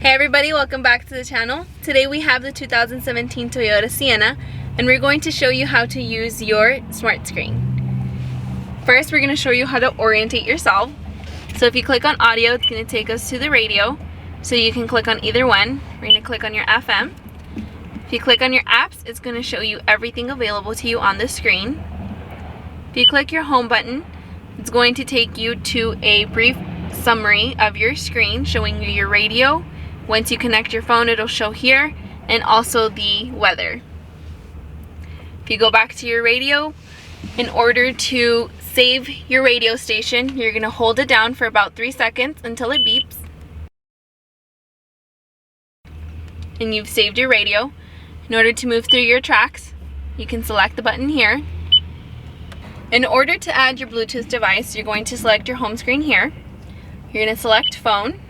Hey everybody, welcome back to the channel. Today we have the 2017 Toyota Sienna and we're going to show you how to use your smart screen. First, we're going to show you how to orientate yourself. So if you click on audio, it's going to take us to the radio. So you can click on either one. We're going to click on your FM. If you click on your apps, it's going to show you everything available to you on the screen. If you click your home button, it's going to take you to a brief summary of your screen showing you your radio. Once you connect your phone, it'll show here, and also the weather. If you go back to your radio, in order to save your radio station, you're going to hold it down for about 3 seconds until it beeps. And you've saved your radio. In order to move through your tracks, you can select the button here. In order to add your Bluetooth device, you're going to select your home screen here. You're going to select phone.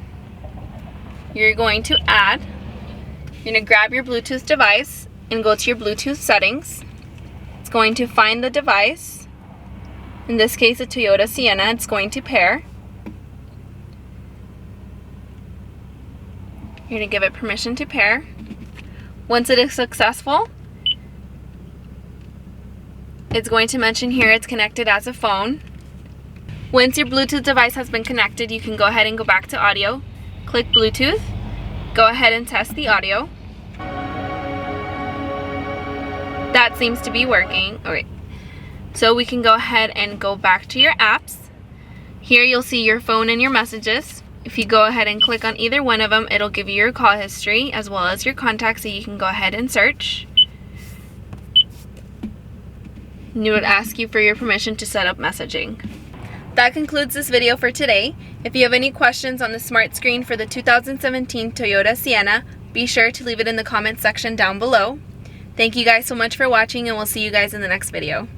You're going to add. You're going to grab your Bluetooth device and go to your Bluetooth settings. It's going to find the device. In this case, a Toyota Sienna. It's going to pair. You're going to give it permission to pair. Once it is successful, it's going to mention here it's connected as a phone. Once your Bluetooth device has been connected, you can go ahead and go back to audio. Click Bluetooth. Go ahead and test the audio. That seems to be working. Alright. So we can go ahead and go back to your apps. Here you'll see your phone and your messages. If you go ahead and click on either one of them, it'll give you your call history as well as your contacts, so you can go ahead and search. And it would ask you for your permission to set up messaging. That concludes this video for today. If you have any questions on the smart screen for the 2017 Toyota Sienna, be sure to leave it in the comments section down below. Thank you guys so much for watching, and we'll see you guys in the next video.